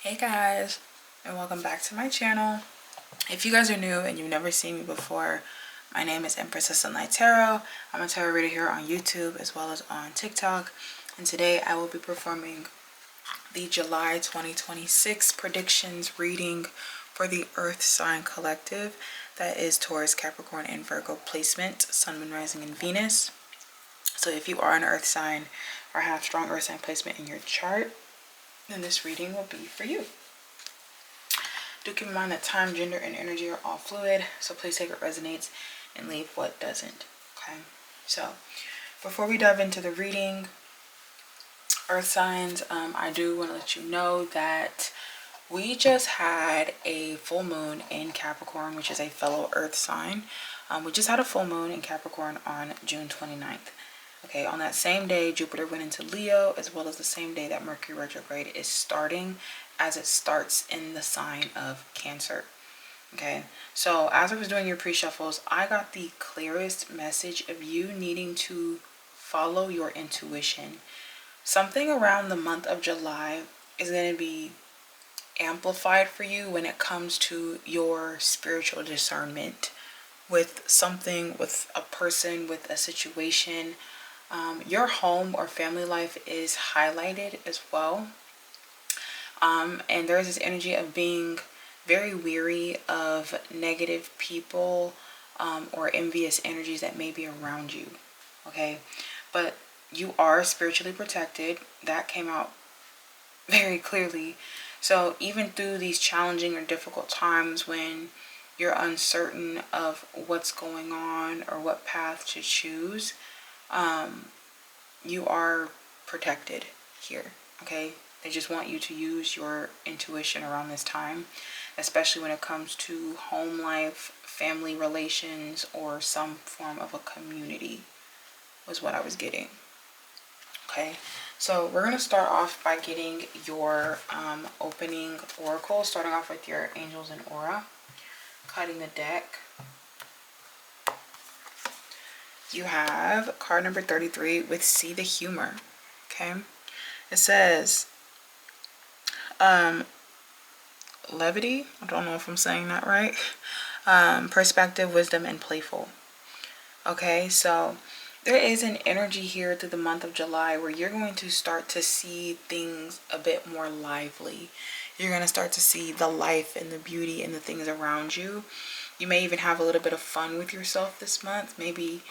Hey guys, and welcome back to my channel. If you guys are new and you've never seen me before, my name is Empress of Sunlight Tarot. I'm a tarot reader here on YouTube as well as on TikTok, and today I will be performing the July 2026 predictions reading for the Earth Sign Collective. That is Taurus, Capricorn, and Virgo placement, Sun, Moon, Rising, and Venus. So if you are an Earth sign or have strong Earth sign placement in your chart, then this reading will be for you. Do keep in mind that time, gender, and energy are all fluid, so please take what resonates and leave what doesn't. Okay, so before we dive into the reading, Earth signs, I do want to let you know that we just had a full moon in Capricorn, which is a fellow Earth sign. We just had a full moon in Capricorn on June 29th. Okay, on that same day, Jupiter went into Leo, as well as the same day that Mercury retrograde is starting, as it starts in the sign of Cancer. Okay, so as I was doing your pre-shuffles, I got the clearest message of you needing to follow your intuition. Something around the month of July is going to be amplified for you when it comes to your spiritual discernment with something, with a person, with a situation. Your home or family life is highlighted as well. And there's this energy of being very weary of negative people or envious energies that may be around you. Okay, but you are spiritually protected. That came out very clearly. So even through these challenging or difficult times when you're uncertain of what's going on or what path to choose, you are protected here. Okay, they just want you to use your intuition around this time, especially when it comes to home life, family relations, or some form of a community, was what I was getting. Okay, so we're going to start off by getting your opening oracle, starting off with your angels and aura, cutting the deck. You have card number 33 with See the Humor. Okay, it says levity, I don't know if I'm saying that right, perspective, wisdom, and playful. Okay, so there is an energy here through the month of July where you're going to start to see things a bit more lively. You're going to start to see the life and the beauty and the things around you. You may even have a little bit of fun with yourself this month. Maybe,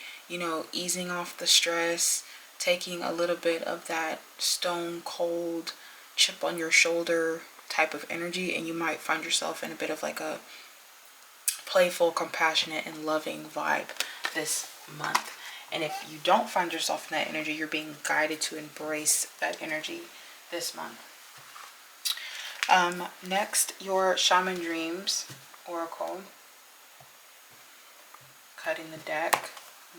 easing off the stress, taking a little bit of that stone cold chip on your shoulder type of energy, and you might find yourself in a bit of like a playful, compassionate, and loving vibe this month. And if you don't find yourself in that energy, you're being guided to embrace that energy this month. Next, your Shaman Dreams oracle, cutting the deck.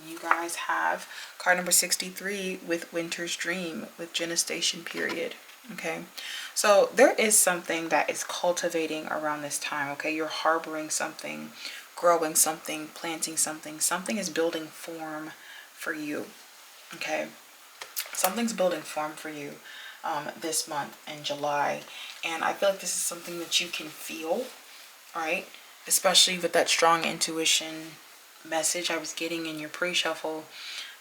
You guys have card number 63 with Winter's Dream with gestation period. Okay, so there is something that is cultivating around this time. Okay, you're harboring something, growing something, planting something. Something is building form for you. Okay, something's building form for you this month in July, and I feel like this is something that you can feel, right? Especially with that strong intuition message I was getting in your pre-shuffle.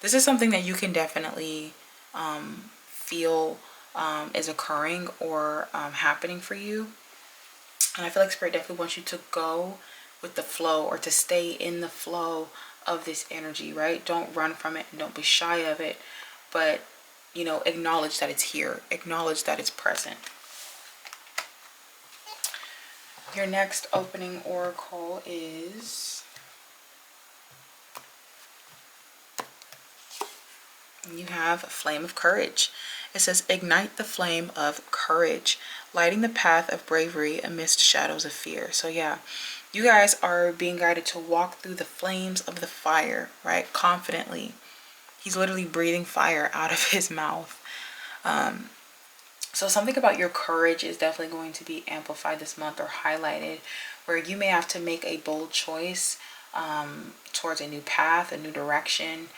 This is something that you can definitely feel is occurring or happening for you. And I feel like Spirit definitely wants you to go with the flow, or to stay in the flow of this energy, right? Don't run from it and don't be shy of it, but acknowledge that it's here, acknowledge that it's present. Your next opening oracle is, you have Flame of Courage. It says, ignite the flame of courage, lighting the path of bravery amidst shadows of fear. So yeah, you guys are being guided to walk through the flames of the fire, right? Confidently. He's literally breathing fire out of his mouth. So something about your courage is definitely going to be amplified this month or highlighted, where you may have to make a bold choice towards a new path, a new direction.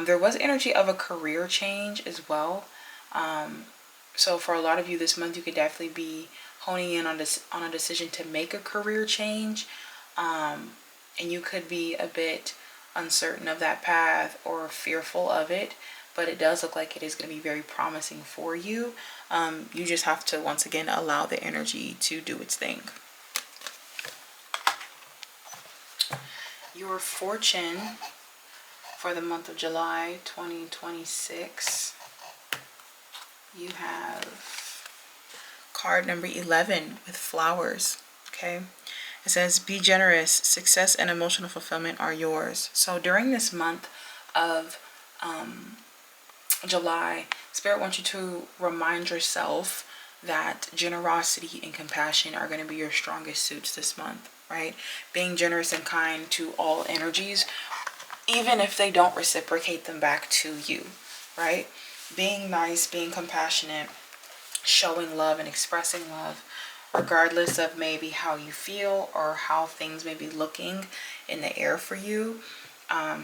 There was energy of a career change as well. So for a lot of you this month, you could definitely be honing in on this, on a decision to make a career change, and you could be a bit uncertain of that path or fearful of it, but it does look like it is going to be very promising for you. You just have to, once again, allow the energy to do its thing. Your fortune for the month of July 2026, you have card number 11 with flowers. Okay, it says, be generous, success and emotional fulfillment are yours. So during this month of July, Spirit wants you to remind yourself that generosity and compassion are going to be your strongest suits this month, right? Being generous and kind to all energies, even if they don't reciprocate them back to you, right? Being nice, being compassionate, showing love and expressing love, regardless of maybe how you feel or how things may be looking in the air for you.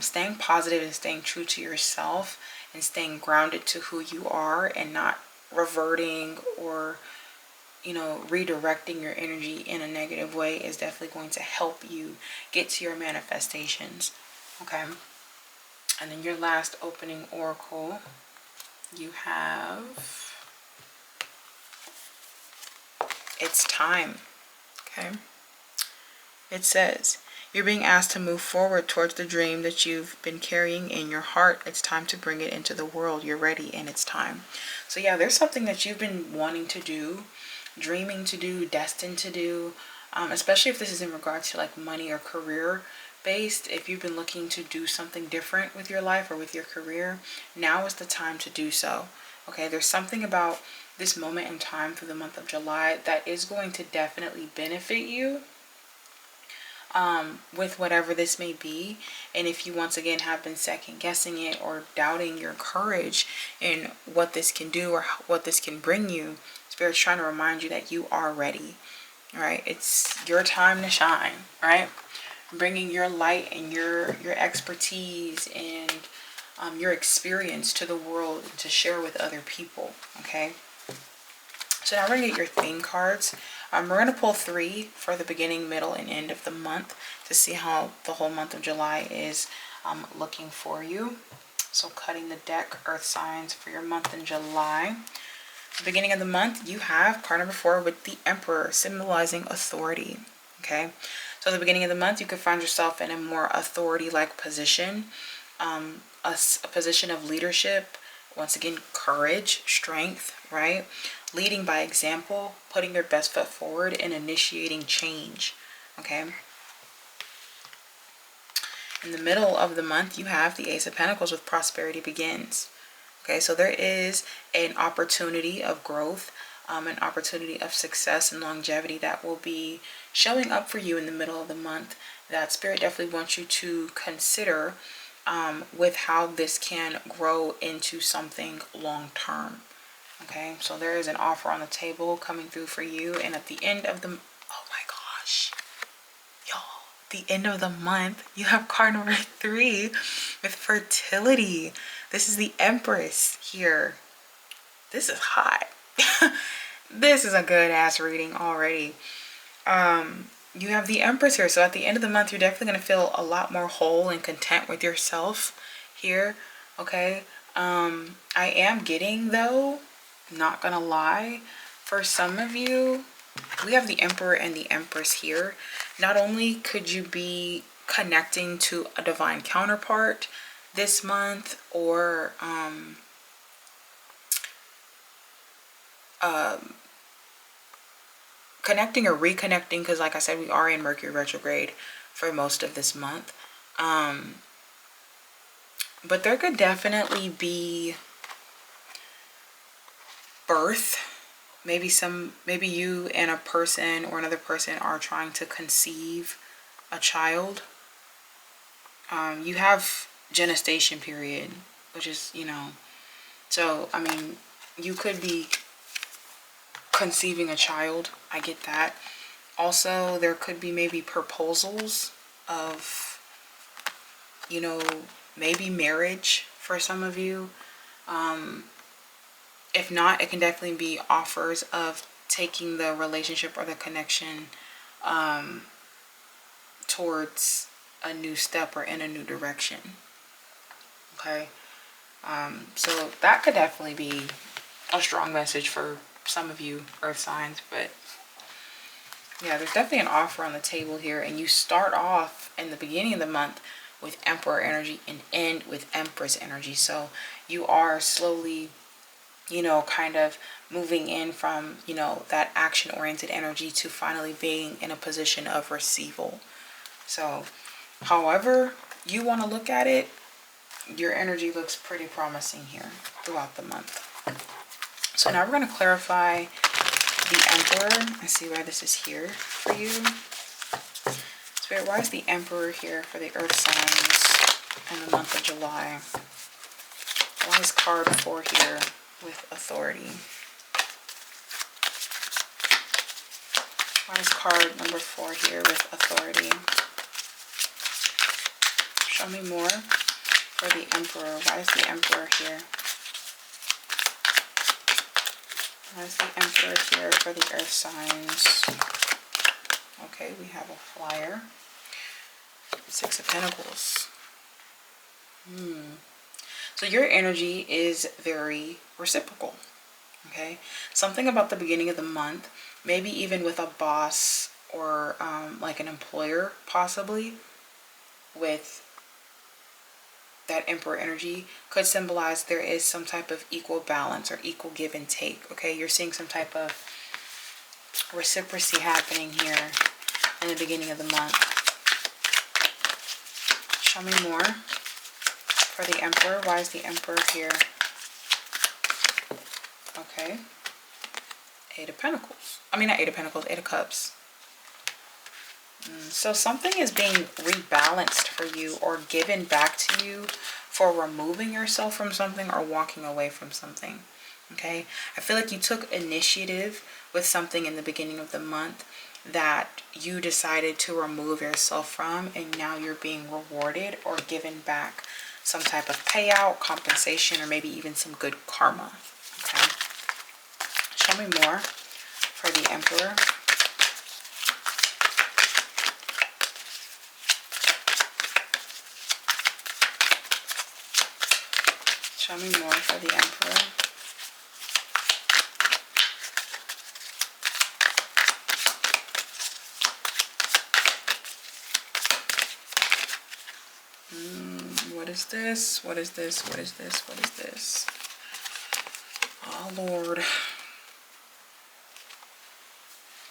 Staying positive and staying true to yourself and staying grounded to who you are and not reverting or, you know, redirecting your energy in a negative way is definitely going to help you get to your manifestations. Okay. And then your last opening oracle, you have, it's time. Okay. It says, you're being asked to move forward towards the dream that you've been carrying in your heart. It's time to bring it into the world. You're ready and it's time. So yeah, there's something that you've been wanting to do, dreaming to do, destined to do, especially if this is in regards to like money or career based. If you've been looking to do something different with your life or with your career, now is the time to do so. Okay, there's something about this moment in time through the month of July that is going to definitely benefit you with whatever this may be. And if you once again have been second guessing it or doubting your courage in what this can do or what this can bring you, Spirit's trying to remind you that you are ready. All right, it's your time to shine, right? Bringing your light and your expertise and your experience to the world to share with other people. Okay, so now we're gonna get your theme cards. We're gonna pull 3 for the beginning, middle, and end of the month to see how the whole month of July is looking for you. So cutting the deck, earth signs for your month in July. The beginning of the month, you have card number 4 with the Emperor, symbolizing authority. Okay, so at the beginning of the month, you could find yourself in a more authority-like position, a position of leadership. Once again, courage, strength, right? Leading by example, putting your best foot forward, and initiating change. Okay. In the middle of the month, you have the Ace of Pentacles with prosperity begins. Okay, so there is an opportunity of growth, an opportunity of success and longevity that will be showing up for you in the middle of the month that Spirit definitely wants you to consider with how this can grow into something long term. Okay, so there is an offer on the table coming through for you. And at the end of the, oh my gosh, y'all, the end of the month, you have card number 3 with fertility. This is the Empress here. This is hot. This is a good ass reading already. You have the Empress here. So at the end of the month, you're definitely going to feel a lot more whole and content with yourself here. Okay. I am getting, though, not gonna lie, for some of you, we have the Emperor and the Empress here. Not only could you be connecting to a divine counterpart this month, or connecting or reconnecting, because like I said, we are in Mercury retrograde for most of this month, but there could definitely be birth. Maybe you and a person or another person are trying to conceive a child. You have gestation period, which is, you know, so I mean, you could be conceiving a child. I get that. Also, there could be maybe proposals of, you know, maybe marriage for some of you. If not, it can definitely be offers of taking the relationship or the connection towards a new step or in a new direction. Okay. So that could definitely be a strong message for some of you earth signs, but yeah, there's definitely an offer on the table here, and you start off in the beginning of the month with Emperor energy and end with Empress energy. So you are slowly, you know, kind of moving in from, you know, that action-oriented energy to finally being in a position of receival. So however you want to look at it, your energy looks pretty promising here throughout the month. So now we're going to clarify the Emperor and see why this is here for you. Spirit, why is the Emperor here for the earth signs in the month of July? Why is card 4 here with authority? Why is card number 4 here with authority? Show me more for the Emperor. Why is the Emperor here? Why is the Emperor here for the earth signs? Okay, we have a flyer. 6 of Pentacles. So your energy is very reciprocal. Okay, something about the beginning of the month, maybe even with a boss or like an employer, possibly, with that Emperor energy could symbolize there is some type of equal balance or equal give and take. Okay, you're seeing some type of reciprocity happening here in the beginning of the month. Show me more for the Emperor. Why is the Emperor here? Okay, 8 of Pentacles. I mean, not 8 of Pentacles, 8 of Cups. So something is being rebalanced for you or given back to you for removing yourself from something or walking away from something. Okay, I feel like you took initiative with something in the beginning of the month that you decided to remove yourself from, and now you're being rewarded or given back some type of payout, compensation, or maybe even some good karma. Okay, show me more for the Emperor. Show me more for the Emperor. What is this? What is this? What is this? What is this? Oh, Lord.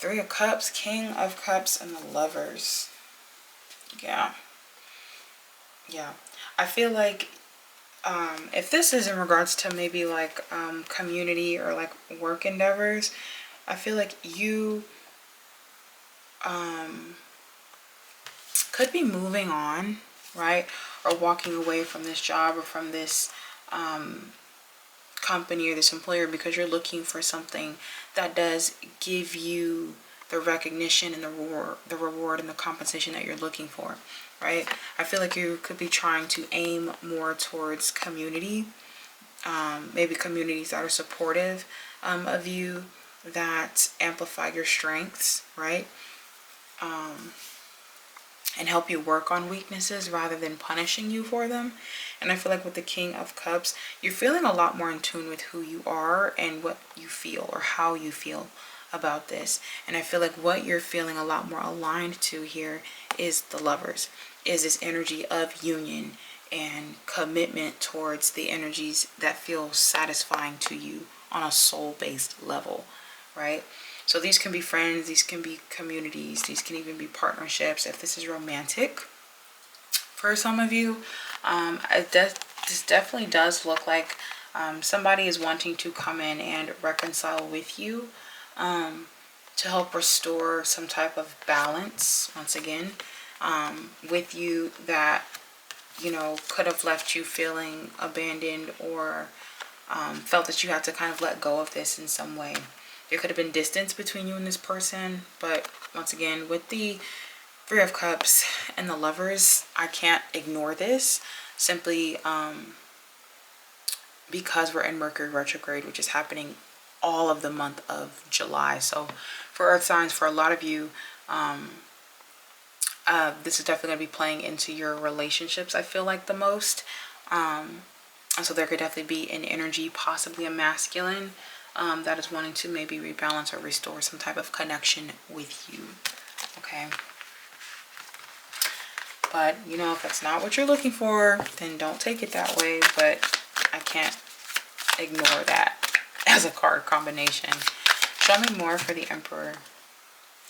3 of Cups, King of Cups, and the Lovers. Yeah. Yeah. I feel like if this is in regards to maybe like community or like work endeavors, I feel like you could be moving on, right? Or walking away from this job or from this company or this employer because you're looking for something that does give you the recognition and the reward and the compensation that you're looking for, right? I feel like you could be trying to aim more towards community, maybe communities that are supportive of you, that amplify your strengths, right? And help you work on weaknesses rather than punishing you for them. And I feel like with the King of Cups, you're feeling a lot more in tune with who you are and what you feel or how you feel about this. And I feel like what you're feeling a lot more aligned to here is the Lovers, is this energy of union and commitment towards the energies that feel satisfying to you on a soul-based level, right? So these can be friends, these can be communities, these can even be partnerships. If this is romantic for some of you, this definitely does look like somebody is wanting to come in and reconcile with you to help restore some type of balance, once again, with you that, you know, could have left you feeling abandoned or felt that you had to kind of let go of this in some way. There could have been distance between you and this person, but once again, with the 3 of Cups and the Lovers, I can't ignore this simply because we're in Mercury retrograde, which is happening all of the month of July. So for earth signs, for a lot of you, this is definitely going to be playing into your relationships, I feel like, the most. And so there could definitely be an energy, possibly a masculine, that is wanting to maybe rebalance or restore some type of connection with you. Okay. But, you know, if that's not what you're looking for, then don't take it that way. But I can't ignore that as a card combination. Show me more for the Emperor.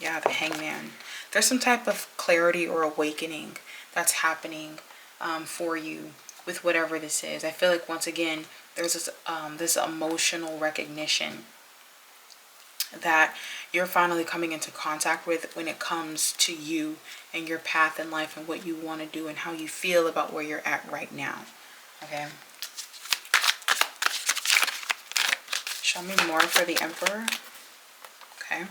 Yeah, the Hangman. There's some type of clarity or awakening that's happening for you with whatever this is. I feel like, once again, there's this emotional recognition that you're finally coming into contact with when it comes to you and your path in life and what you want to do and how you feel about where you're at right now. Okay. Show me more for the Emperor. Okay.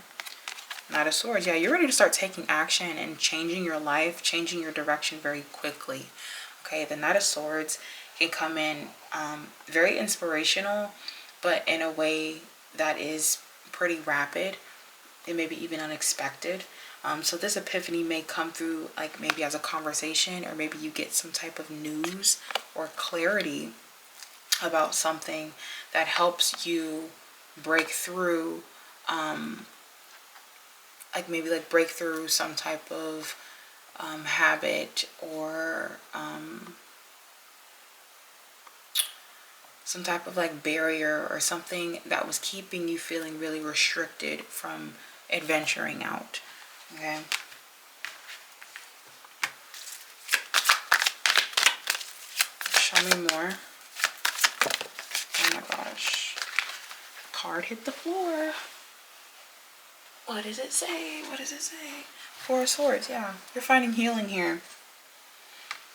Knight of Swords. Yeah, you're ready to start taking action and changing your life, changing your direction very quickly. Okay, the Knight of Swords can come in very inspirational, but in a way that is pretty rapid and maybe even unexpected. So this epiphany may come through like maybe as a conversation, or maybe you get some type of news or clarity about something that helps you break through, like maybe like break through some type of habit, or some type of like barrier or something that was keeping you feeling really restricted from adventuring out. Okay. Show me more. Oh my gosh. Card hit the floor. What does it say? What does it say? Four of Swords. Yeah. You're finding healing here.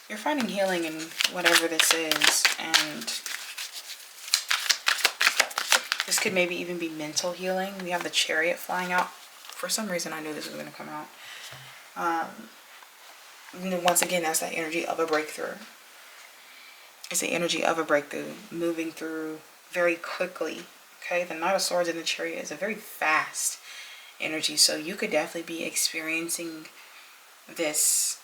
You're finding healing in whatever this is. And this could maybe even be mental healing. We have the Chariot flying out. For some reason, I knew this was going to come out. Once again, that's that energy of a breakthrough. It's the energy of a breakthrough, moving through very quickly. Okay, the Knight of Swords and the Chariot is a very fast energy. So you could definitely be experiencing this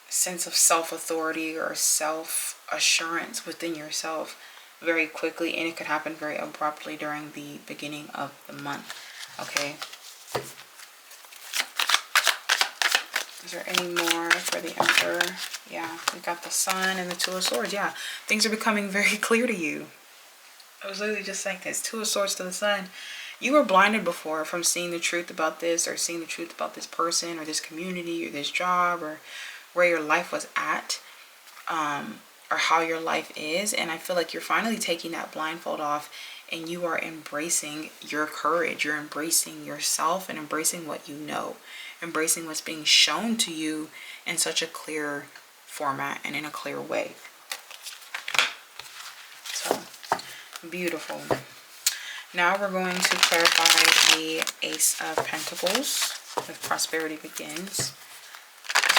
sense of self-authority or self-assurance within yourself very quickly, and it could happen very abruptly during the beginning of the month. Okay. Is there any more for the Emperor? Yeah, we got the Sun and the Two of Swords. Yeah, things are becoming very clear to you. I was literally just saying this. Two of Swords to the Sun. You were blinded before from seeing the truth about this, or seeing the truth about this person or this community or this job, or where your life was at, or how your life is. And I feel like you're finally taking that blindfold off, and you are embracing your courage. You're embracing yourself and embracing what you know, embracing what's being shown to you in such a clear format and in a clear way. So beautiful. Now we're going to clarify the Ace of Pentacles with Prosperity Begins.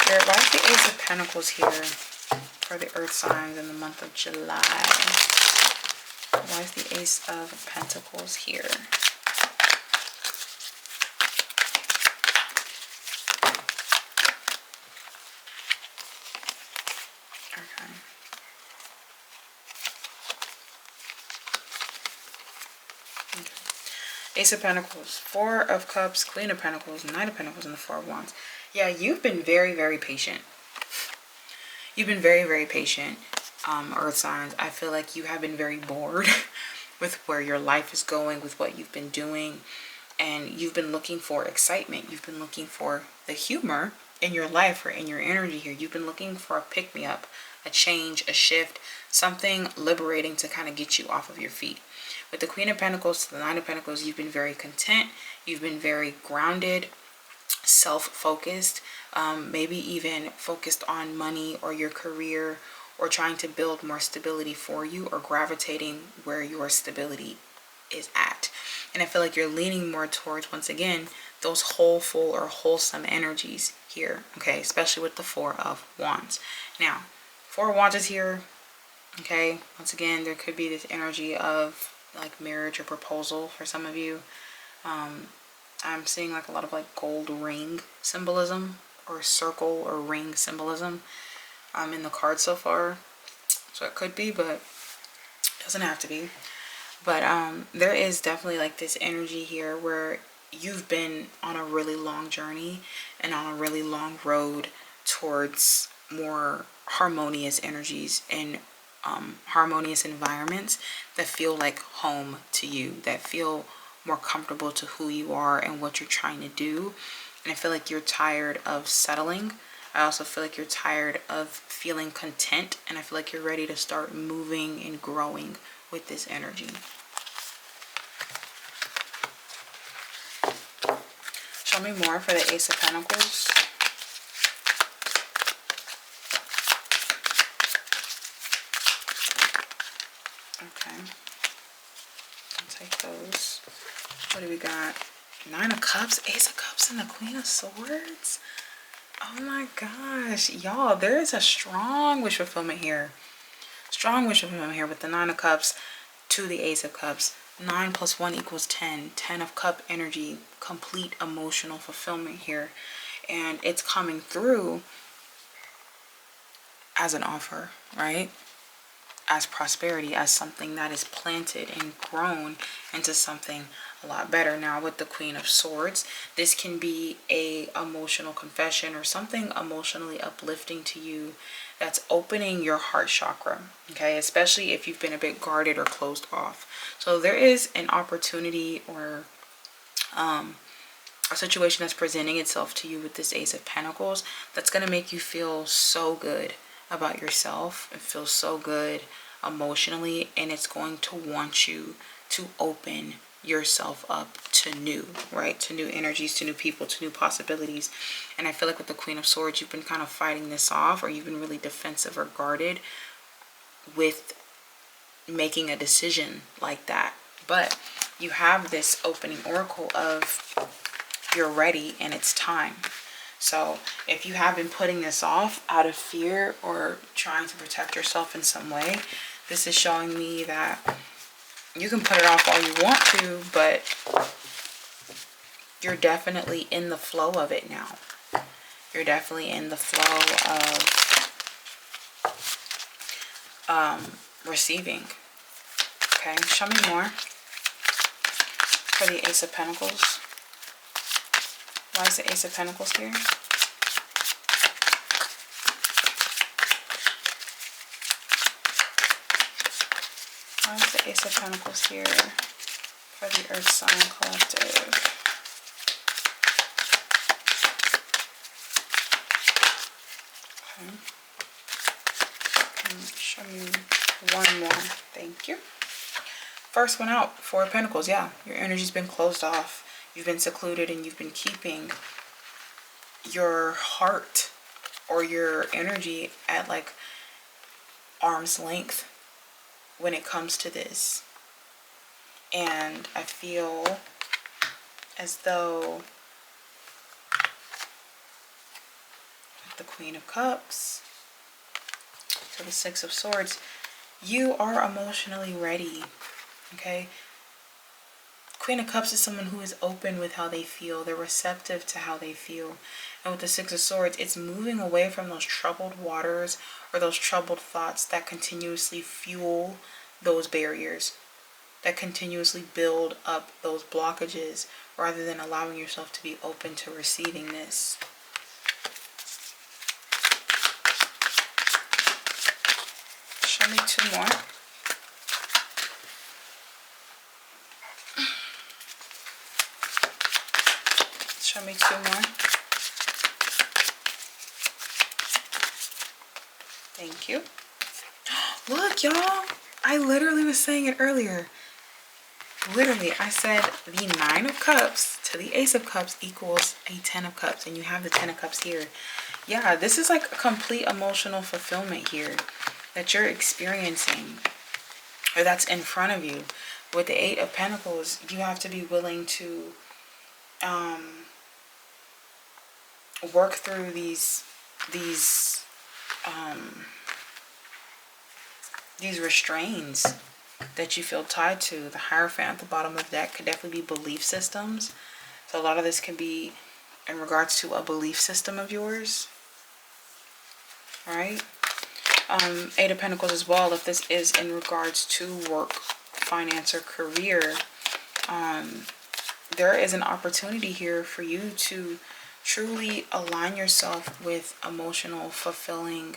Spirit, why is the Ace of Pentacles here for the earth signs in the month of July? Why is the Ace of Pentacles here? Okay. Ace of Pentacles, Four of Cups, Queen of Pentacles, Knight of Pentacles, and the Four of Wands. Yeah, you've been very, very patient. You've been very, very patient, earth signs. I feel like you have been very bored with where your life is going, with what you've been doing. And you've been looking for excitement. You've been looking for the humor in your life or in your energy here. You've been looking for a pick-me-up, a change, a shift, something liberating to kind of get you off of your feet. With the Queen of Pentacles to the Nine of Pentacles, you've been very content. You've been very grounded, self-focused, maybe even focused on money or your career, or trying to build more stability for you, or gravitating where your stability is at. And I feel like you're leaning more towards, once again, those wholeful or wholesome energies here, okay, especially with the Four of Wands. Now, Four of Wands is here, okay. Once again, there could be this energy of like marriage or proposal for some of you. I'm seeing like a lot of like gold ring symbolism or circle or ring symbolism in the card so far. So it could be, but it doesn't have to be. But there is definitely like this energy here where you've been on a really long journey and on a really long road towards more harmonious energies and harmonious environments that feel like home to you, that feel more comfortable to who you are and what you're trying to do. And I feel like you're tired of settling. I also feel like you're tired of feeling content, and I feel like you're ready to start moving and growing with this energy. Show me more for the Ace of Pentacles. Okay. I'll take those. What do we got? Nine of Cups, Ace of Cups, and the Queen of Swords. Oh my gosh. Y'all, there is a strong wish fulfillment here. Strong wish fulfillment here with the Nine of Cups to the Ace of Cups. 9 plus 1 equals 10. 10 of Cup energy. Complete emotional fulfillment here. And it's coming through as an offer, right? As prosperity, as something that is planted and grown into something a lot better. Now with the Queen of Swords, this can be a emotional confession or something emotionally uplifting to you that's opening your heart chakra, okay? Especially if you've been a bit guarded or closed off. So there is an opportunity or a situation that's presenting itself to you with this Ace of Pentacles that's going to make you feel so good about yourself and feel so good emotionally, and it's going to want you to open yourself up to new, right? To new energies, to new people, to new possibilities. And I feel like with the Queen of Swords, you've been kind of fighting this off, or you've been really defensive or guarded with making a decision like that. But you have this opening oracle of you're ready and it's time. So if you have been putting this off out of fear or trying to protect yourself in some way, this is showing me that you can put it off all you want to, but you're definitely in the flow of it now. You're definitely in the flow of receiving. Okay, show me more for the Ace of Pentacles. Why is the Ace of Pentacles here? Why is the Ace of Pentacles here for the Earth Sign Collective? Okay. Show me one more. Thank you. First one out, Four of Pentacles. Yeah, your energy's been closed off. You've been secluded and you've been keeping your heart or your energy at like arm's length when it comes to this. And I feel as though the Queen of Cups to the Six of Swords, you are emotionally ready. Okay, Queen of Cups is someone who is open with how they feel. They're receptive to how they feel. And with the Six of Swords, it's moving away from those troubled waters or those troubled thoughts that continuously fuel those barriers, that continuously build up those blockages, rather than allowing yourself to be open to receiving this. Show me two more. Show me two more. Thank you. Look, y'all. I literally was saying it earlier. Literally, I said the Nine of Cups to the Ace of Cups equals a Ten of Cups. And you have the Ten of Cups here. Yeah, this is like a complete emotional fulfillment here that you're experiencing, or that's in front of you. With the Eight of Pentacles, you have to be willing to work through these restraints that you feel tied to. The Hierophant at the bottom of the deck could definitely be belief systems. So a lot of this can be in regards to a belief system of yours, right? Eight of Pentacles as well, if this is in regards to work, finance, or career. There is an opportunity here for you to truly align yourself with emotional, fulfilling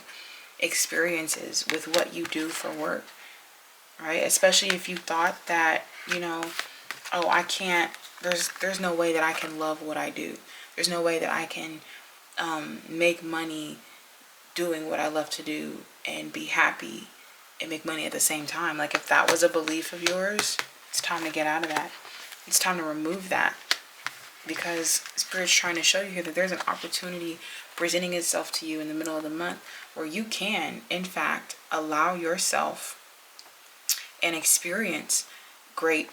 experiences with what you do for work, right? Especially if you thought that, you know, oh, I can't, there's no way that I can love what I do. There's no way that I can make money doing what I love to do and be happy and make money at the same time. Like, if that was a belief of yours, it's time to get out of that. It's time to remove that, because Spirit's trying to show you here that there's an opportunity presenting itself to you in the middle of the month where you can, in fact, allow yourself and experience great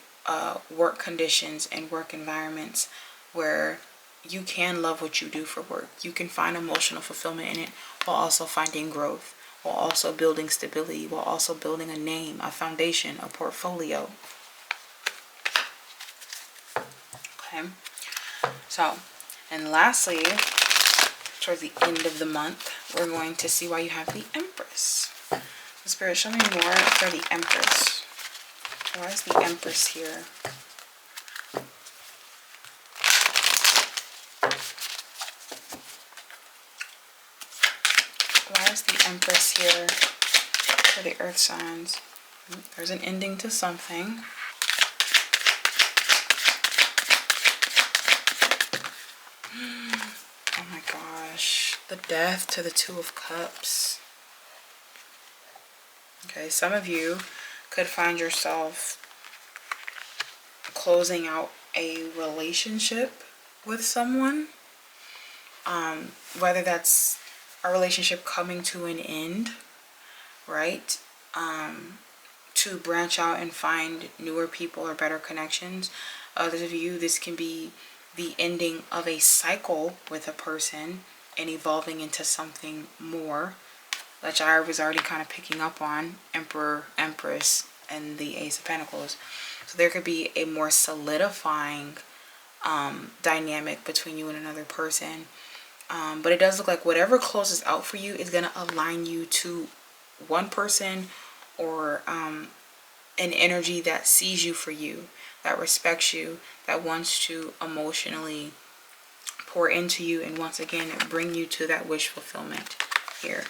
work conditions and work environments where you can love what you do for work. You can find emotional fulfillment in it while also finding growth, while also building stability, while also building a name, a foundation, a portfolio. Okay. So, and lastly, towards the end of the month, we're going to see why you have the Empress. Spirit, show me more for the Empress. Why is the Empress here? Why is the Empress here for the Earth signs? There's an ending to something. Oh my gosh. The Death to the Two of Cups. Okay, some of you could find yourself closing out a relationship with someone. Whether that's a relationship coming to an end, right? To branch out and find newer people or better connections. Others of you, this can be the ending of a cycle with a person and evolving into something more, which I was already kind of picking up on, Emperor, Empress, and the Ace of Pentacles. So there could be a more solidifying dynamic between you and another person. But it does look like whatever closes out for you is going to align you to one person or an energy that sees you for you, that respects you, that wants to emotionally pour into you and once again bring you to that wish fulfillment here.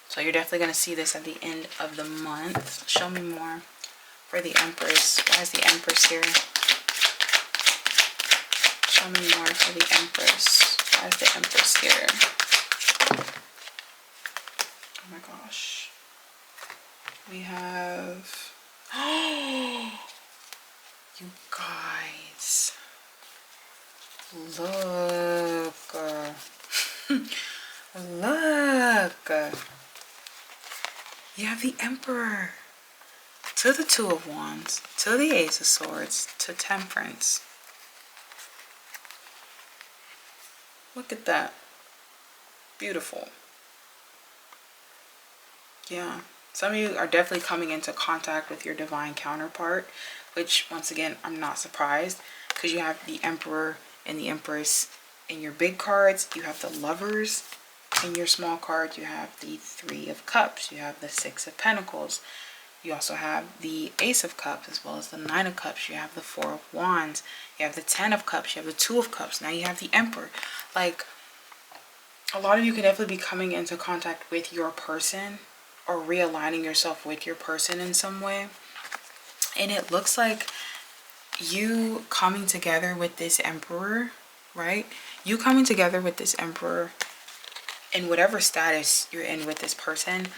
So you're definitely going to see this at the end of the month. Show me more for the Empress. Why is the Empress here? Show me more for the Empress. Why is the Empress here? Oh my gosh. We have... Oh, you guys. Look. Look. You have the Emperor. To the Two of Wands. To the Ace of Swords. To Temperance. Look at that. Beautiful. Yeah. Some of you are definitely coming into contact with your divine counterpart, which once again, I'm not surprised because you have the Emperor and the Empress in your big cards. You have the Lovers in your small cards. You have the Three of Cups. You have the Six of Pentacles. You also have the Ace of Cups as well as the Nine of Cups. You have the Four of Wands. You have the Ten of Cups. You have the Two of Cups. Now you have the Emperor. Like, a lot of you could definitely be coming into contact with your person or realigning yourself with your person in some way. And it looks like you coming together with this Emperor, right? You coming together with this Emperor in whatever status you're in with this person,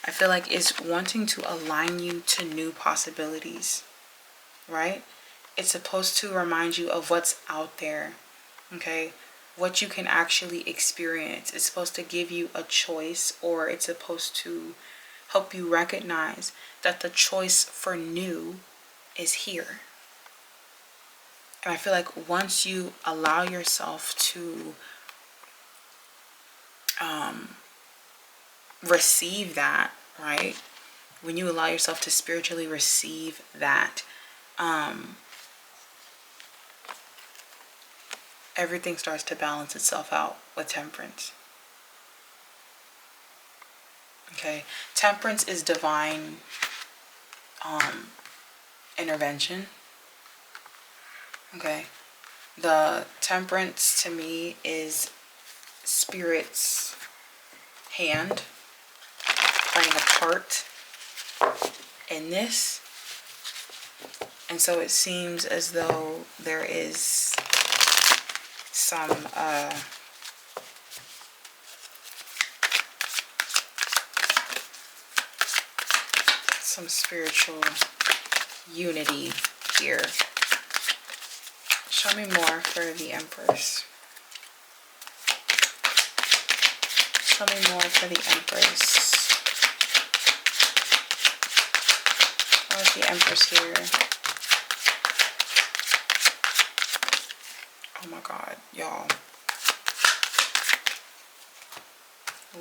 I feel like is wanting to align you to new possibilities, right? It's supposed to remind you of what's out there, okay? What you can actually experience. It's supposed to give you a choice, or it's supposed to help you recognize that the choice for new is here. And I feel like once you allow yourself to receive that, right? when you allow yourself to spiritually receive that, everything starts to balance itself out with Temperance. Okay, Temperance is divine intervention. Okay, the Temperance to me is Spirit's hand playing a part in this. And so it seems as though there is some spiritual unity here. Show me more for the Empress. Show me more for the Empress. Why is the Empress here? Oh my God, y'all.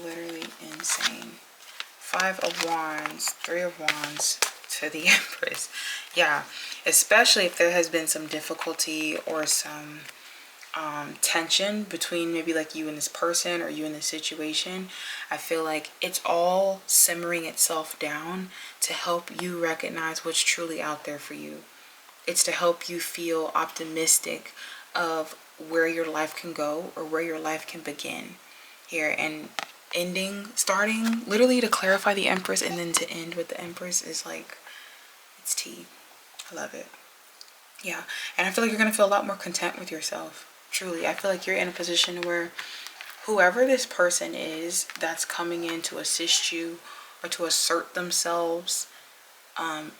Literally insane. 5 of Wands, 3 of Wands to the Empress. Yeah, especially if there has been some difficulty or some tension between maybe like you and this person or you and this situation. I feel like it's all simmering itself down to help you recognize what's truly out there for you. It's to help you feel optimistic of where your life can go or where your life can begin here. And starting literally to clarify the Empress and then to end with the Empress is like, it's tea. I love it. Yeah, and I feel like you're gonna feel a lot more content with yourself. Truly, I feel like you're in a position where whoever this person is that's coming in to assist you or to assert themselves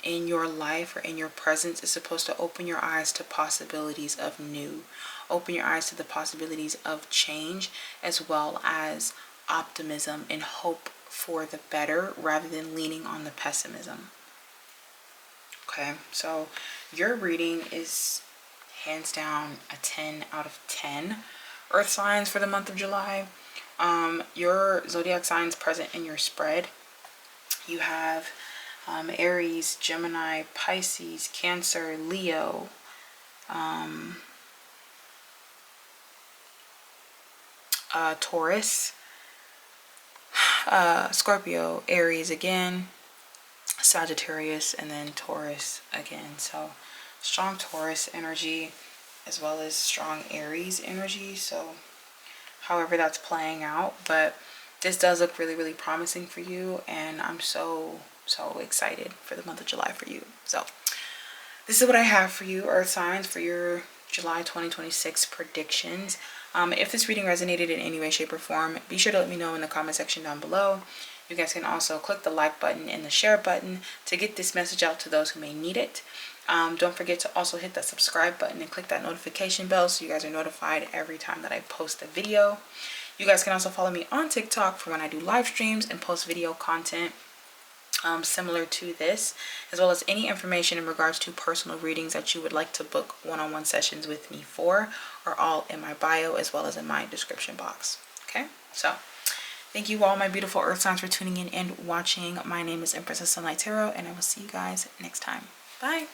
in your life or in your presence is supposed to open your eyes to possibilities of new, open your eyes to the possibilities of change, as well as optimism and hope for the better rather than leaning on the pessimism. Okay, so your reading is hands down a 10 out of 10 earth signs for the month of July. Your zodiac signs present in your spread, you have Aries, Gemini, Pisces, Cancer, Leo, Taurus, Scorpio, Aries again, Sagittarius, and then Taurus again. So strong Taurus energy as well as strong Aries energy. So however that's playing out, but this does look really, really promising for you, and I'm so excited for the month of July for you. So this is what I have for you, earth signs, for your July 2026 predictions. If this reading resonated in any way, shape, or form, be sure to let me know in the comment section down below. You guys can also click the like button and the share button to get this message out to those who may need it. Don't forget to also hit that subscribe button and click that notification bell so you guys are notified every time that I post a video. You guys can also follow me on TikTok for when I do live streams and post video content similar to this, as well as any information in regards to personal readings that you would like to book one-on-one sessions with me for are all in my bio as well as in my description box. Okay, so thank you all, my beautiful earth signs, for tuning in and watching. My name is Empress of Sunlight Tarot, and I will see you guys next time. Bye.